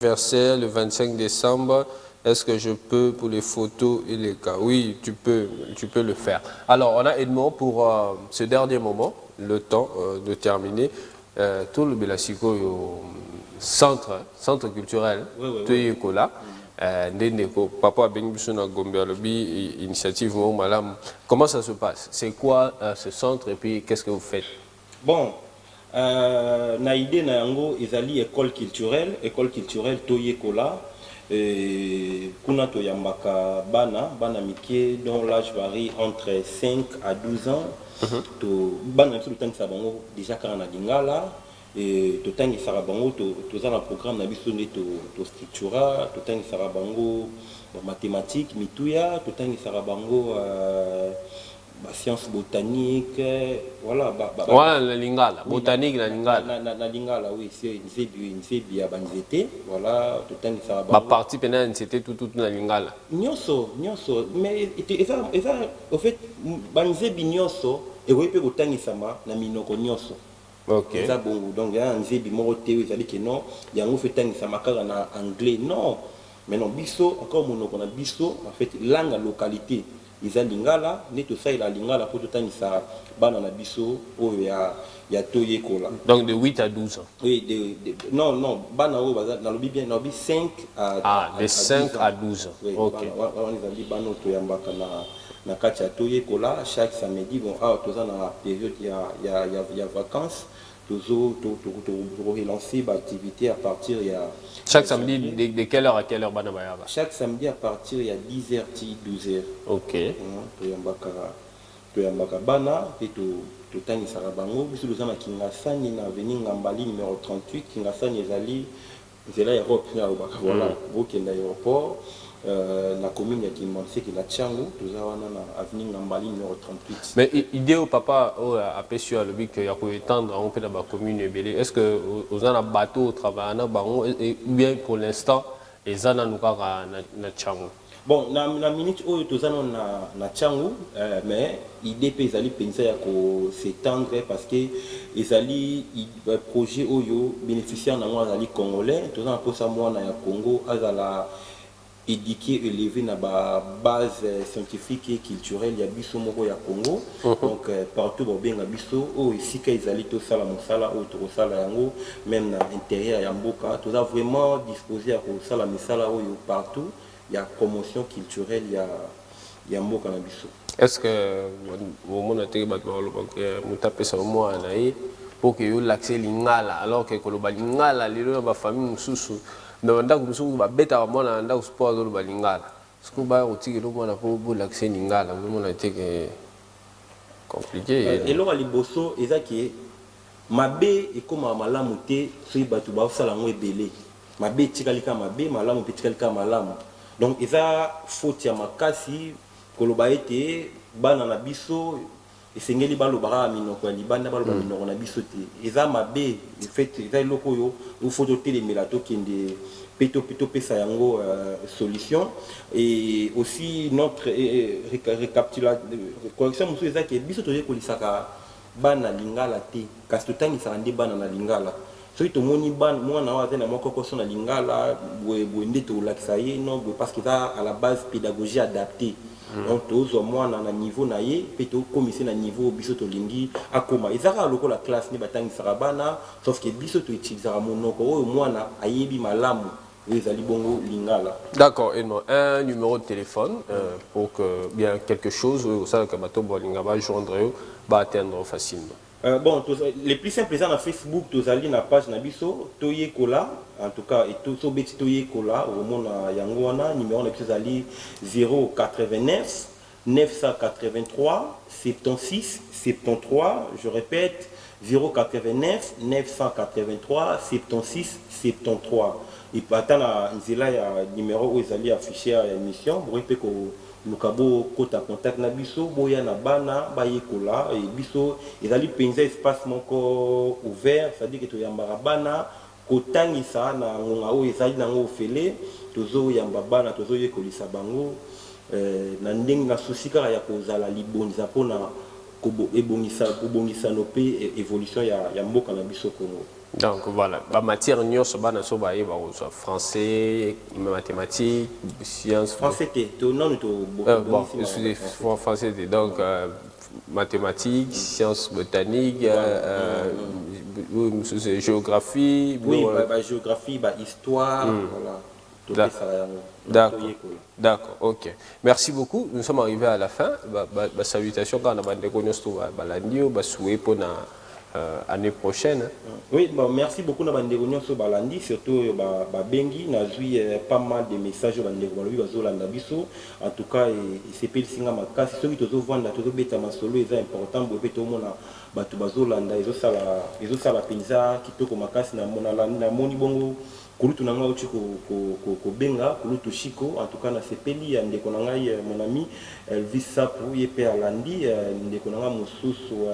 anniversaire le 25 décembre. Est-ce que je peux pour les photos et les cas? Oui, tu peux le faire. Alors, on a Edmond pour ce dernier moment, le temps de terminer. Tout le Belasico au centre culturel, oui. Papa initiative comment ça se passe? C'est quoi ce centre et puis qu'est-ce que vous faites? Bon, na idée na yango ezali école culturelle Toye Kola. Kuna to yambaka bana mike dont l'âge varie entre 5 à 12 ans. To bana to tangisa bango déjà kana lingala et to tangisa bango to za na programme na biso ne to structura to tangisa bango mathématiques mituya to tangisa bango sciences botaniques, voilà. Voilà la lingala, oui, botanique la lingala. La lingala, oui, c'est bien banzete, voilà, tout le temps ça va. Ma partie pénale, c'était tout la lingala. Nyonso, mais en fait, banzebi nyonso, et oui, peut autant isama na minoko nyonso. Ok. Ça bon, donc il y a un zebi moroté, ça dit que non, il y a un fait tant isama car en anglais, non. Mais non, biso, encore monoko na biso, en fait, langue localité. Ils ont lingala, ne tout ça il a lingala pour tout le temps ça bana na biso o ya Toye Kola. Donc de 8 à 12 ans. Oui, non, bana o baza na lobi bien na lobi 5 à de 5 à 12 ans. Oui, OK. On les a dit bana to yambaka na kati ya Toye Kola chaque samedi bon tout ça na période il y a vacances toujours relancer l'activité à partir il y a chaque samedi de quelle heure à quelle heure bana bayaba? Chaque samedi à partir il y a 10h 12h. OK. To yambaka bana et to tangisaka bango biso na Kingasani na avenue Ngambali numéro 38 Kingasani ezali zela Europe voilà bokenda aéroport na commune ya Kimanse ki na Tchangu toza wana na avenue Ngambali numéro 38. Mais idée au papa après sur le but ya ko étendre on peut dans la commune ebele. Est-ce que aux en bateau travailler na bango et bien pour l'instant ezana nukaka na Tchangu? Bon, na minute où tous na Tchangu, mais l'idée peut aller penser à s'étendre parce que les ali projet oyo bénéficiaire na moi ali congolais, tous en pour ça moi na Congo azala éduquer élever na base scientifique et culturelle ya biso moko ya Congo. Donc partout bo benga biso o ici que ils ali to sala musala o to sala yango même na intérieur ya mboka, tous a vraiment disposé à sala misala oyo partout. Il y a promotion culturelle, il y a mot cannabis. Est-ce que au moment pour que vous l'accès lingala alors que le lingala les ba famille mususu na ndako mususu ba beta ba mona ndako sport do ba lingala ce que ba otiki lo mona pour l'accès lingala le mona était compliqué et là liboso ezaki mabe et comme malamu te so batu ba sala ngo ebele mabe tikalika mabe malamu tikalika malamu. Donc il a faute ya makasi koloba ete bana na biso esengeli balobara minoko ya libanda baloba minoko na biso te eza mabe fait eza loko yo il faut telemela to kende peto pesa yango solution et aussi notre correction musu eza ke biso toye kolisaka bana lingala te kasi totangisa nde bana na lingala. Si tu moni ban moi na waze na moko ko sona lingala boende to laksaye non parce que ça à la base pédagogie adaptée. Donc tozo moi na niveau na ye pe to commissaire na niveau biso to lingi akoma ezaka loko la classe ni batangi sarabana sauf que biso to utilisera monoko o moi na ayebi malamu ezali bongo lingala. D'accord, et non un numéro de téléphone pour que bien quelque chose ça que bato bolinga ba joindre ba atteindre facilement. Bon, les plus simples, c'est dans Facebook, tous allez na page Nabiso, Toye Kola, en tout cas, et tout so beti Toye Kola, au moment Yangoana, numéro de plus allez 089 983 76 73, je répète 089 983 76 73. Et puis attends, il y a numéro où ils allaient afficher à l'émission, vous répétez que lukabo kota contact na biso boya na bana bayekola et biso ezali penza espace moko ouvert, c'est-à-dire que to yambara bana kotangisa na ngonga o ezali nango ofele tozo yamba bana tozo yekolisa bango na ndenge na souci kaka ya kozala libonisa pona ko ebongisa no pe évolution ya mboka na biso Congo. Donc voilà, la matière nyonso bana so ba yeba ko français, mathématiques, sciences. Français non bon, français donc mathématiques, sciences botaniques, géographie. Oui, géographie, histoire, voilà. D'accord. D'accord, ok. Merci beaucoup. Nous sommes arrivés à la fin. Salutations quand on a des pour l'année prochaine. Oui, merci beaucoup na bande réunion sur balandi surtout bengi na zui pas mal de messages bande ko lobi bazolanda biso en tout cas c'est pe singa makasi soki tozo vanda tozo beta masolo est important bo pe to mona batu bazolanda ezo sala penza kitoko makasi na mona na moni bongo kulutu na ngai ko benga kulutu shiko en tout cas na sepeli ya ndeko na ngai mon ami Elvis Sapu yepe alandi ndeko na ngai mususu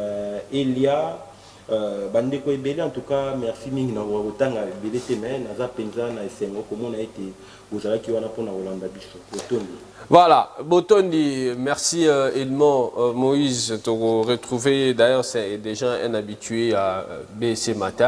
Elia bandeko ebele en tout cas merci mingi na kotanga ebele te mais naza penza na esengo komona ete ozalaki wana mpona kolanda biso botondi. Voilà, Botondi, merci Edmond, Moïse, te retrouver. D'ailleurs, c'est déjà un habitué à BC Matin.